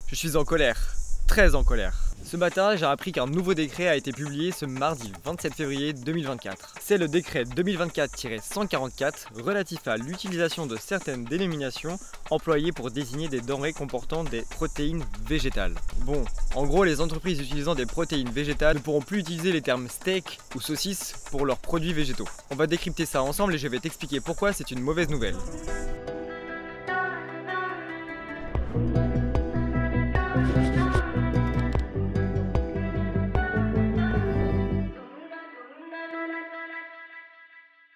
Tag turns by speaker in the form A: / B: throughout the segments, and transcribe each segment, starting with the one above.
A: Je suis en colère, très en colère. Ce matin, j'ai appris qu'un nouveau décret a été publié ce mardi 27 février 2024. C'est le décret 2024-144 relatif à l'utilisation de certaines dénominations employées pour désigner des denrées comportant des protéines végétales. Bon, en gros, les entreprises utilisant des protéines végétales ne pourront plus utiliser les termes steak ou saucisse pour leurs produits végétaux. On va décrypter ça ensemble et je vais t'expliquer pourquoi c'est une mauvaise nouvelle.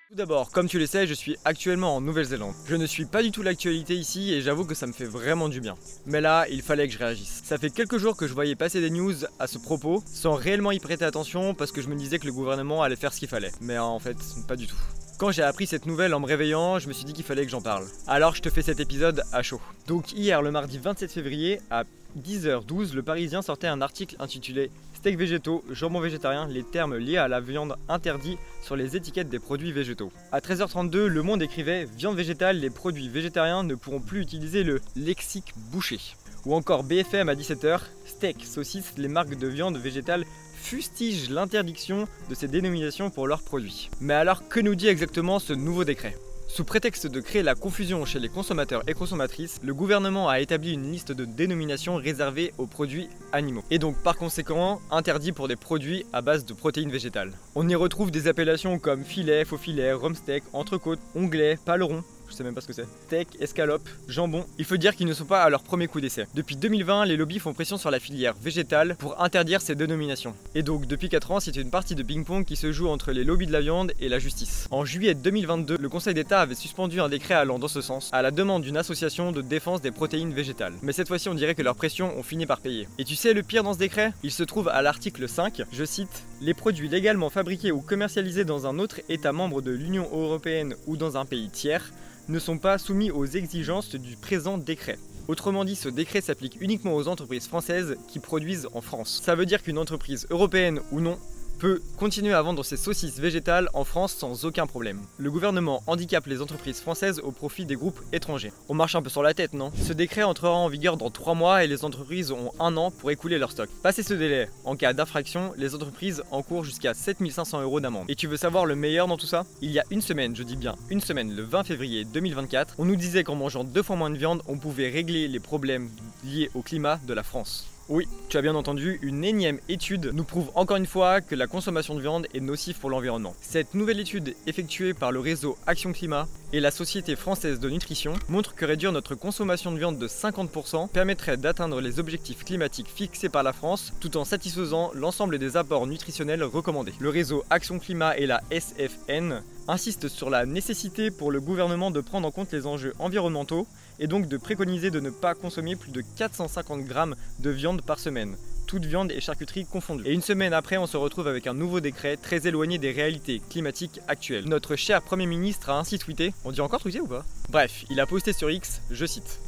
A: Tout d'abord, comme tu le sais, je suis actuellement en Nouvelle-Zélande. Je ne suis pas du tout l'actualité ici et j'avoue que ça me fait vraiment du bien. Mais là, il fallait que je réagisse. Ça fait quelques jours que je voyais passer des news à ce propos, sans réellement y prêter attention parce que je me disais que le gouvernement allait faire ce qu'il fallait. Mais en fait, pas du tout. Quand j'ai appris cette nouvelle en me réveillant, je me suis dit qu'il fallait que j'en parle. Alors je te fais cet épisode à chaud. Donc hier, le mardi 27 février, à 10h12, le Parisien sortait un article intitulé Steak végétaux, jambon végétarien, les termes liés à la viande interdits sur les étiquettes des produits végétaux. À 13h32, Le Monde écrivait Viande végétale, les produits végétariens ne pourront plus utiliser le lexique bouché. Ou encore BFM à 17h, Steak, saucisse, les marques de viande végétale fustigent l'interdiction de ces dénominations pour leurs produits. Mais alors, que nous dit exactement ce nouveau décret ? Sous prétexte de créer la confusion chez les consommateurs et consommatrices, le gouvernement a établi une liste de dénominations réservées aux produits animaux. Et donc par conséquent, interdits pour des produits à base de protéines végétales. On y retrouve des appellations comme filet, faux filet, rhum steak, entrecôte, onglet, paleron. Je sais même pas ce que c'est. Steak, escalope, jambon. Il faut dire qu'ils ne sont pas à leur premier coup d'essai. Depuis 2020, les lobbies font pression sur la filière végétale pour interdire ces dénominations. Et donc depuis 4 ans, c'est une partie de ping-pong qui se joue entre les lobbies de la viande et la justice. En juillet 2022, le Conseil d'État avait suspendu un décret allant dans ce sens, à la demande d'une association de défense des protéines végétales. Mais cette fois-ci, on dirait que leurs pressions ont fini par payer. Et tu sais le pire dans ce décret ? Il se trouve à l'article 5, je cite, « Les produits légalement fabriqués ou commercialisés dans un autre État membre de l'Union européenne ou dans un pays tiers ne sont pas soumis aux exigences du présent décret. » Autrement dit, ce décret s'applique uniquement aux entreprises françaises qui produisent en France. Ça veut dire qu'une entreprise européenne ou non peut continuer à vendre ses saucisses végétales en France sans aucun problème. Le gouvernement handicape les entreprises françaises au profit des groupes étrangers. On marche un peu sur la tête, non ? Ce décret entrera en vigueur dans 3 mois et les entreprises ont 1 an pour écouler leur stock. Passé ce délai, en cas d'infraction, les entreprises encourent jusqu'à 7 500 € d'amende. Et tu veux savoir le meilleur dans tout ça ? Il y a une semaine, je dis bien une semaine, le 20 février 2024, on nous disait qu'en mangeant 2 fois moins de viande, on pouvait régler les problèmes liés au climat de la France. Oui, tu as bien entendu, une énième étude nous prouve encore une fois que la consommation de viande est nocive pour l'environnement. Cette nouvelle étude effectuée par le réseau Action Climat et la Société Française de Nutrition montre que réduire notre consommation de viande de 50% permettrait d'atteindre les objectifs climatiques fixés par la France tout en satisfaisant l'ensemble des apports nutritionnels recommandés. Le réseau Action Climat et la SFN insistent sur la nécessité pour le gouvernement de prendre en compte les enjeux environnementaux et donc de préconiser de ne pas consommer plus de 450 grammes de viande par semaine, toute viande et charcuterie confondues. Et une semaine après, on se retrouve avec un nouveau décret très éloigné des réalités climatiques actuelles. Notre cher Premier ministre a ainsi tweeté, on dit encore tweeté ou pas ? Bref, il a posté sur X, je cite.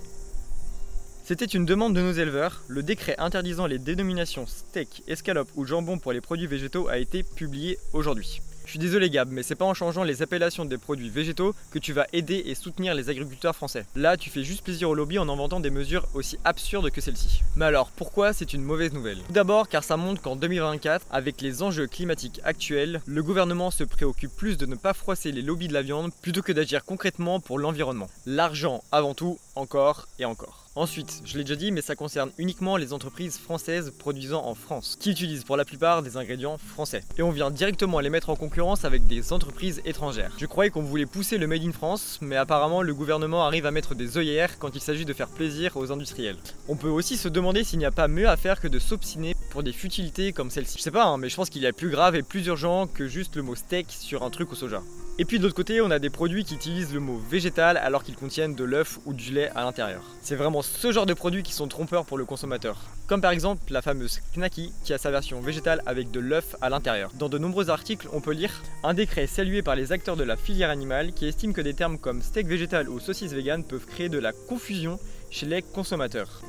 A: C'était une demande de nos éleveurs, le décret interdisant les dénominations steak, escalope ou jambon pour les produits végétaux a été publié aujourd'hui. Je suis désolé Gab, mais c'est pas en changeant les appellations des produits végétaux que tu vas aider et soutenir les agriculteurs français. Là, tu fais juste plaisir au lobby en inventant des mesures aussi absurdes que celle-ci. Mais alors, pourquoi c'est une mauvaise nouvelle ? Tout d'abord car ça montre qu'en 2024, avec les enjeux climatiques actuels, le gouvernement se préoccupe plus de ne pas froisser les lobbies de la viande plutôt que d'agir concrètement pour l'environnement. L'argent avant tout, encore et encore. Ensuite, je l'ai déjà dit, mais ça concerne uniquement les entreprises françaises produisant en France, qui utilisent pour la plupart des ingrédients français. Et on vient directement les mettre en concurrence avec des entreprises étrangères. Je croyais qu'on voulait pousser le Made in France, mais apparemment le gouvernement arrive à mettre des œillères quand il s'agit de faire plaisir aux industriels. On peut aussi se demander s'il n'y a pas mieux à faire que de s'obstiner pour des futilités comme celle-ci. Je sais pas, mais je pense qu'il y a plus grave et plus urgent que juste le mot steak sur un truc au soja. Et puis de l'autre côté, on a des produits qui utilisent le mot végétal alors qu'ils contiennent de l'œuf ou du lait à l'intérieur. C'est vraiment ce genre de produits qui sont trompeurs pour le consommateur. Comme par exemple la fameuse Knacky qui a sa version végétale avec de l'œuf à l'intérieur. Dans de nombreux articles, on peut lire un décret salué par les acteurs de la filière animale qui estiment que des termes comme steak végétal ou saucisse végane peuvent créer de la confusion chez les consommateurs.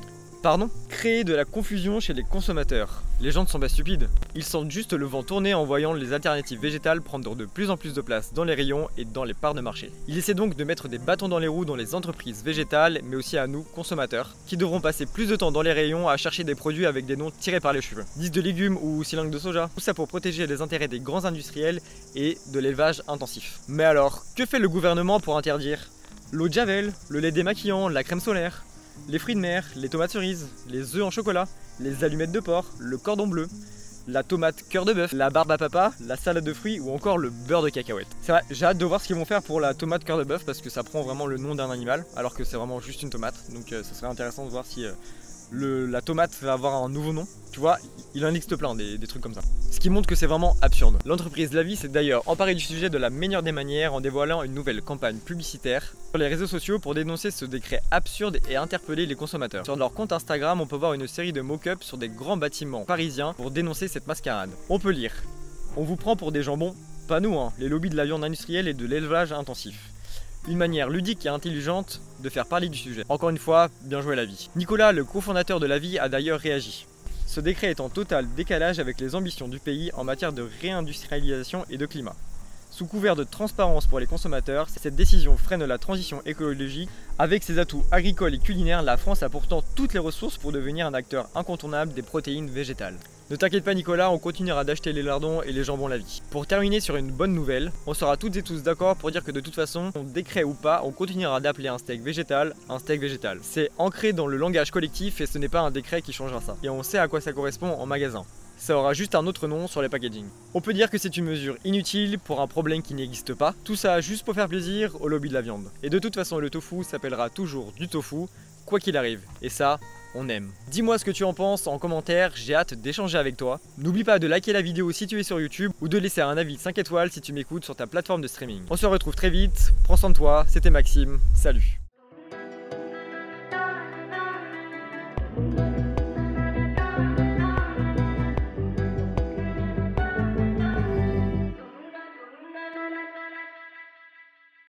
A: Pardon ? créer de la confusion chez les consommateurs. Les gens ne sont pas stupides. Ils sentent juste le vent tourner en voyant les alternatives végétales prendre de plus en plus de place dans les rayons et dans les parts de marché. Ils essaient donc de mettre des bâtons dans les roues dans les entreprises végétales, mais aussi à nous, consommateurs, qui devront passer plus de temps dans les rayons à chercher des produits avec des noms tirés par les cheveux. 10 de légumes ou cylindres de soja. Tout ça pour protéger les intérêts des grands industriels et de l'élevage intensif. Mais alors, que fait le gouvernement pour interdire l'eau de javel, le lait démaquillant, la crème solaire, les fruits de mer, les tomates cerises, les œufs en chocolat, les allumettes de porc, le cordon bleu, la tomate cœur de bœuf, la barbe à papa, la salade de fruits ou encore le beurre de cacahuète. C'est vrai, j'ai hâte de voir ce qu'ils vont faire pour la tomate cœur de bœuf parce que ça prend vraiment le nom d'un animal alors que c'est vraiment juste une tomate. Donc ça serait intéressant de voir si la tomate va avoir un nouveau nom. Tu vois, il en existe plein des trucs comme ça. Ce qui montre que c'est vraiment absurde. L'entreprise Lavi s'est d'ailleurs emparée du sujet de la meilleure des manières en dévoilant une nouvelle campagne publicitaire sur les réseaux sociaux pour dénoncer ce décret absurde et interpeller les consommateurs. Sur leur compte Instagram, on peut voir une série de mock-ups sur des grands bâtiments parisiens pour dénoncer cette mascarade. On peut lire: on vous prend pour des jambons, pas nous hein, les lobbies de la viande industrielle et de l'élevage intensif. Une manière ludique et intelligente de faire parler du sujet. Encore une fois, bien joué Lavi. Nicolas, le cofondateur de Lavi, a d'ailleurs réagi. Ce décret est en total décalage avec les ambitions du pays en matière de réindustrialisation et de climat. Sous couvert de transparence pour les consommateurs, cette décision freine la transition écologique. Avec ses atouts agricoles et culinaires, la France a pourtant toutes les ressources pour devenir un acteur incontournable des protéines végétales. Ne t'inquiète pas Nicolas, on continuera d'acheter les lardons et les jambons Lavi. Pour terminer sur une bonne nouvelle, on sera toutes et tous d'accord pour dire que de toute façon, décret ou pas, on continuera d'appeler un steak végétal un steak végétal. C'est ancré dans le langage collectif et ce n'est pas un décret qui changera ça. Et on sait à quoi ça correspond en magasin. Ça aura juste un autre nom sur les packaging. On peut dire que c'est une mesure inutile pour un problème qui n'existe pas. Tout ça juste pour faire plaisir au lobby de la viande. Et de toute façon, le tofu s'appellera toujours du tofu, quoi qu'il arrive. Et ça, on aime. Dis-moi ce que tu en penses en commentaire, j'ai hâte d'échanger avec toi. N'oublie pas de liker la vidéo si tu es sur YouTube ou de laisser un avis 5 étoiles si tu m'écoutes sur ta plateforme de streaming. On se retrouve très vite, prends soin de toi, c'était Maxime, salut.